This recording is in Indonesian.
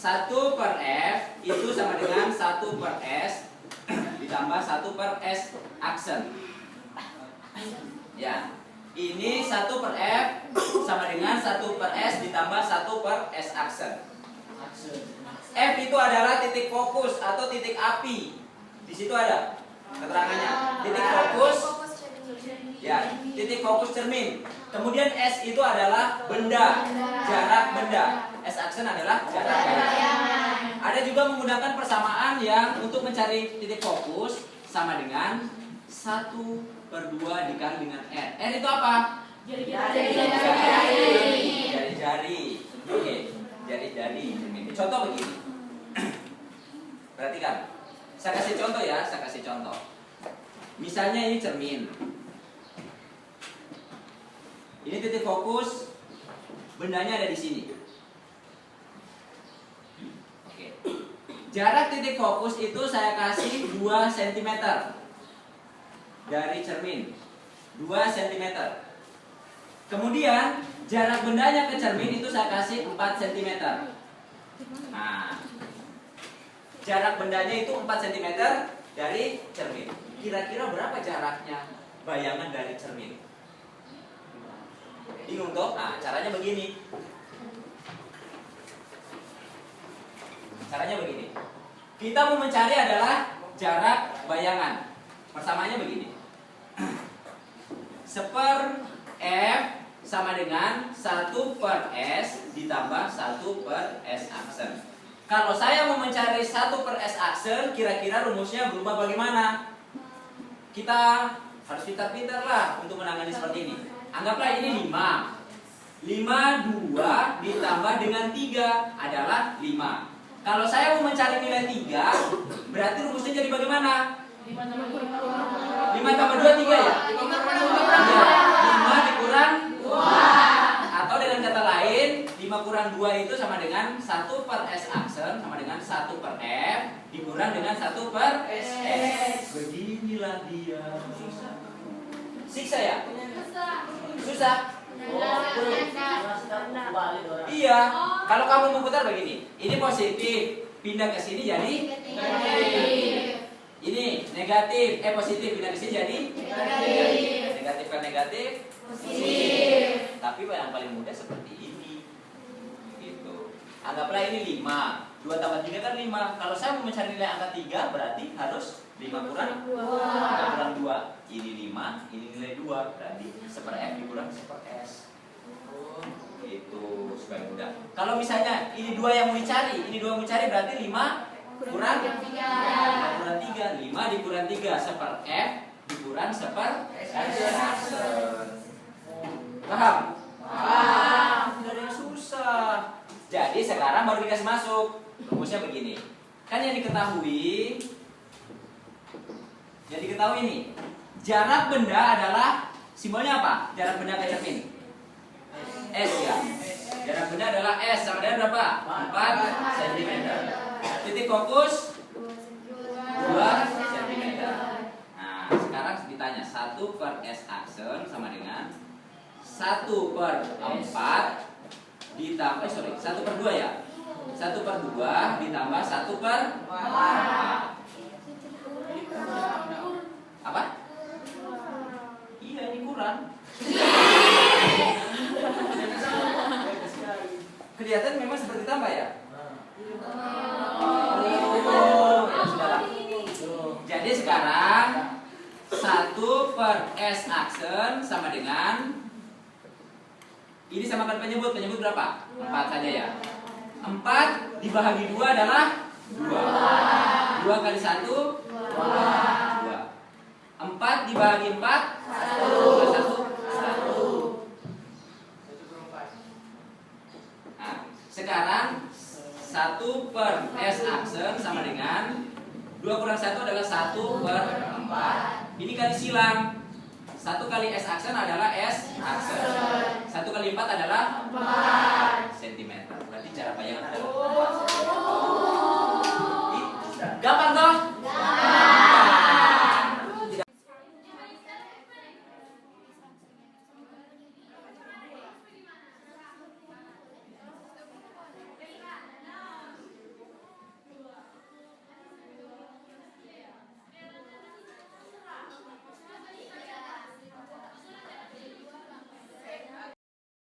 1 per F itu sama dengan 1 per S ditambah 1 per S aksen. Ya, ini 1 per F sama dengan 1 per S ditambah 1 per S aksen. F itu adalah titik fokus atau titik api. Di situ ada keterangannya. Titik fokus. Ya, titik fokus cermin. Kemudian S itu adalah benda, jarak benda. S aksen adalah jarak bayangan. Ada juga menggunakan persamaan yang untuk mencari titik fokus sama dengan 1/2 dikali dengan R. R itu apa? Jari-jari. Oke, jari-jari. Contoh begini. Perhatikan. Saya kasih contoh ya, saya kasih contoh. Misalnya ini cermin. Ini titik fokus, bendanya ada di sini. Oke. Jarak titik fokus itu saya kasih 2 cm dari cermin. 2 cm. Kemudian jarak bendanya ke cermin itu saya kasih 4 cm. Nah, jarak bendanya itu 4 cm dari cermin. Kira-kira berapa jaraknya bayangan dari cermin? Bingung toh? Nah, caranya begini. Caranya begini. Kita mau mencari adalah jarak bayangan. Persamaannya begini. 1 F sama dengan 1 per S ditambah 1 per S aksen. Kalau saya mau mencari 1 per S aksen, kira-kira rumusnya berubah bagaimana? Kita harus pintar-pintar lah untuk menangani seperti ini. Anggaplah ini 5. 5/2 ditambah dengan 3 adalah 5. Kalau saya mau mencari nilai 3, berarti rumusnya jadi bagaimana? 5 tambah 2 3 ya? 5 dikurang 2. Atau dengan kata lain, 5 kurang 2 itu sama dengan 1 per S aksen sama dengan 1 per F dikurang dengan 1 per S. Beginilah dia. Siksa ya? Susah? Iya. Kalau kamu memutar begini, ini positif, pindah ke sini jadi negatif. Ini negatif, positif pindah ke sini jadi negatif. Negatif kan negatif, positif. Tapi yang paling mudah seperti ini. Gitu. Anggaplah ini 5. 2 tambah 3 kan 5. Kalau saya mau mencari nilai angka 3, berarti harus 5 kurang 2. Ini 5, ini nilai 2. Berarti 1 F dikurang 1 S. Itu supaya mudah. Kalau misalnya ini 2 yang mau dicari, ini 2 mau dicari, berarti 5 kurang 3. 5 dikurang 3 1 F dikurang 1 S. Paham? Paham. Tidak ada yang susah. Jadi sekarang baru dikasih masuk. Rumusnya begini. Kan yang diketahui nih, jarak benda adalah simbolnya apa? Jarak benda ke cermin S ya. Jarak benda adalah S sama dengan berapa? 4 cm. Titik fokus 2 cm. Nah, sekarang ditanya 1 per S aksen sama dengan 1 per 4 ditambah 1 per 2 ya. 1 per 2 ditambah 1 per 4. Apa? Iya, ini kurang. Kelihatan memang seperti tambah ya? Ya sudahlah. Jadi sekarang 1 per S aksen sama dengan, ini samakan penyebut berapa? 4 saja ya. 4 dibagi 2 adalah 2. 2 kali 1 2. 4 dibagi 4 1. 1. Nah, sekarang 1 per S aksen sama dengan 2 kurang 1 adalah 1 per 4. Ini kali silang. 1 kali S aksen adalah S aksen. 1 kali 4 adalah 4 cm. Berarti jarak bayangan adalah